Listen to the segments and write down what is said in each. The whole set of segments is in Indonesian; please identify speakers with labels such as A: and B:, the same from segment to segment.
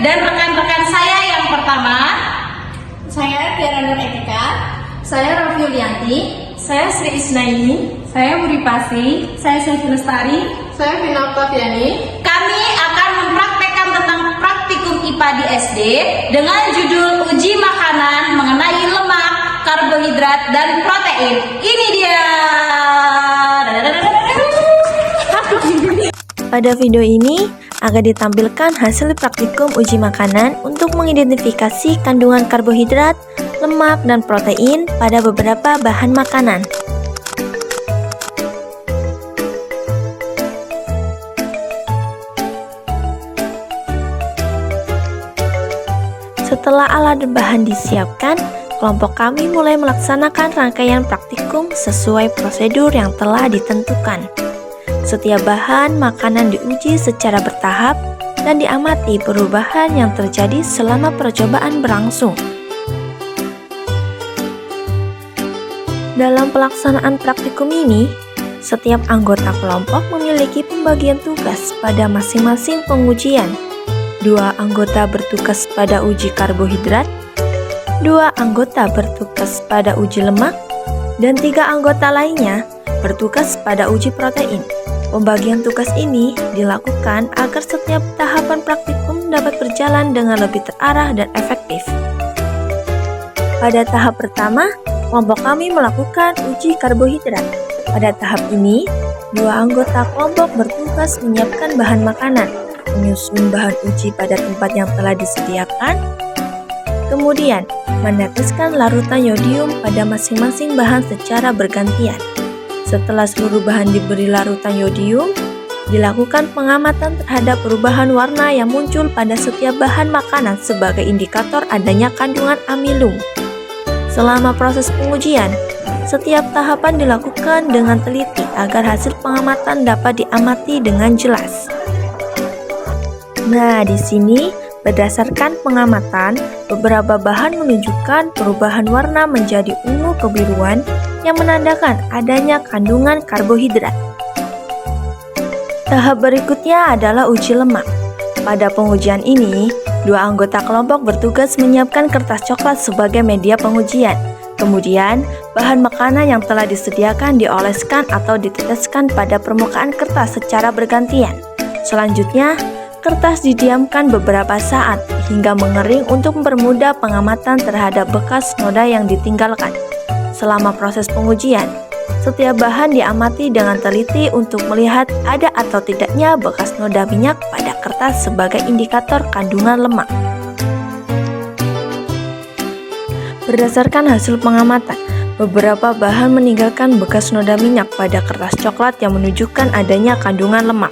A: dan rekan-rekan saya yang pertama.
B: Saya Tiara Nur Etika.
C: Saya Rofi Yulianti.
B: Saya Sri Isnaini.
C: Saya Budi Pasi.
B: Saya Selvi Lestari. Saya Vina Oktaviani.
A: Kami akan mempraktekkan tentang praktikum IPA di SD dengan judul uji makanan mengenai lemak, karbohidrat, dan protein. Ini dia.
D: Pada video ini akan ditampilkan hasil praktikum uji makanan untuk mengidentifikasi kandungan karbohidrat, lemak, dan protein pada beberapa bahan makanan. Setelah alat dan bahan disiapkan, kelompok kami mulai melaksanakan rangkaian praktikum sesuai prosedur yang telah ditentukan. Setiap bahan makanan diuji secara bertahap dan diamati perubahan yang terjadi selama percobaan berlangsung. Dalam pelaksanaan praktikum ini, setiap anggota kelompok memiliki pembagian tugas pada masing-masing pengujian. 2 anggota bertugas pada uji karbohidrat, 2 anggota bertugas pada uji lemak, dan 3 anggota lainnya bertugas pada uji protein. Pembagian tugas ini dilakukan agar setiap tahapan praktikum dapat berjalan dengan lebih terarah dan efektif. Pada tahap pertama, kelompok kami melakukan uji karbohidrat. Pada tahap ini, 2 anggota kelompok bertugas menyiapkan bahan makanan, menyusun bahan uji pada tempat yang telah disediakan, kemudian meneteskan larutan yodium pada masing-masing bahan secara bergantian. Setelah seluruh bahan diberi larutan yodium, dilakukan pengamatan terhadap perubahan warna yang muncul pada setiap bahan makanan sebagai indikator adanya kandungan amilum. Selama proses pengujian, setiap tahapan dilakukan dengan teliti agar hasil pengamatan dapat diamati dengan jelas. Nah, di sini berdasarkan pengamatan, beberapa bahan menunjukkan perubahan warna menjadi ungu kebiruan yang menandakan adanya kandungan karbohidrat. Tahap berikutnya adalah uji lemak. Pada pengujian ini, 2 anggota kelompok bertugas menyiapkan kertas coklat sebagai media pengujian. Kemudian, bahan makanan yang telah disediakan dioleskan atau diteteskan pada permukaan kertas secara bergantian. Selanjutnya, kertas didiamkan beberapa saat hingga mengering untuk mempermudah pengamatan terhadap bekas noda yang ditinggalkan. Selama proses pengujian, setiap bahan diamati dengan teliti untuk melihat ada atau tidaknya bekas noda minyak pada kertas sebagai indikator kandungan lemak. Berdasarkan hasil pengamatan, beberapa bahan meninggalkan bekas noda minyak pada kertas coklat yang menunjukkan adanya kandungan lemak.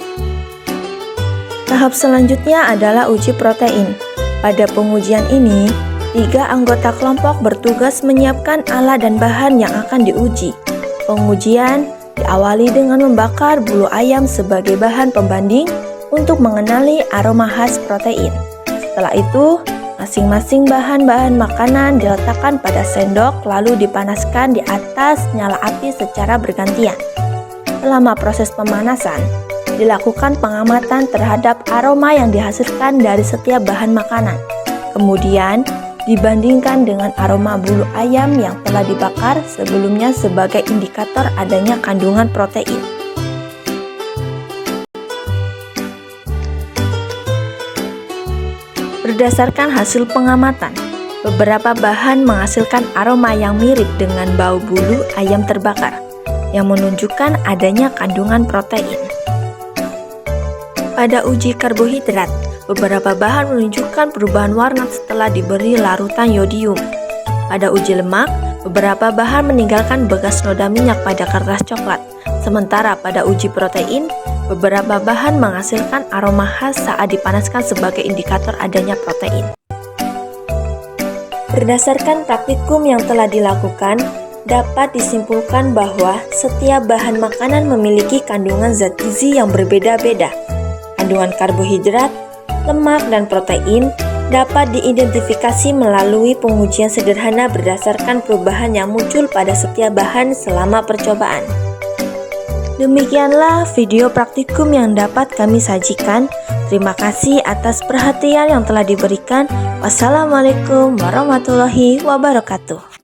D: Tahap selanjutnya adalah uji protein. Pada pengujian ini, 3 anggota kelompok bertugas menyiapkan alat dan bahan yang akan diuji. Pengujian diawali dengan membakar bulu ayam sebagai bahan pembanding untuk mengenali aroma khas protein. Setelah itu, masing-masing bahan-bahan makanan diletakkan pada sendok lalu dipanaskan di atas nyala api secara bergantian. Selama proses pemanasan, dilakukan pengamatan terhadap aroma yang dihasilkan dari setiap bahan makanan. Kemudian, dibandingkan dengan aroma bulu ayam yang telah dibakar sebelumnya sebagai indikator adanya kandungan protein. Berdasarkan hasil pengamatan, beberapa bahan menghasilkan aroma yang mirip dengan bau bulu ayam terbakar, yang menunjukkan adanya kandungan protein. Pada uji karbohidrat, beberapa bahan menunjukkan perubahan warna setelah diberi larutan yodium. Pada uji lemak, beberapa bahan meninggalkan bekas noda minyak pada kertas coklat. Sementara pada uji protein, beberapa bahan menghasilkan aroma khas saat dipanaskan sebagai indikator adanya protein. Berdasarkan praktikum yang telah dilakukan, dapat disimpulkan bahwa setiap bahan makanan memiliki kandungan zat gizi yang berbeda-beda. Kandungan karbohidrat, lemak, dan protein dapat diidentifikasi melalui pengujian sederhana berdasarkan perubahan yang muncul pada setiap bahan selama percobaan. Demikianlah video praktikum yang dapat kami sajikan. Terima kasih atas perhatian yang telah diberikan. Wassalamualaikum warahmatullahi wabarakatuh.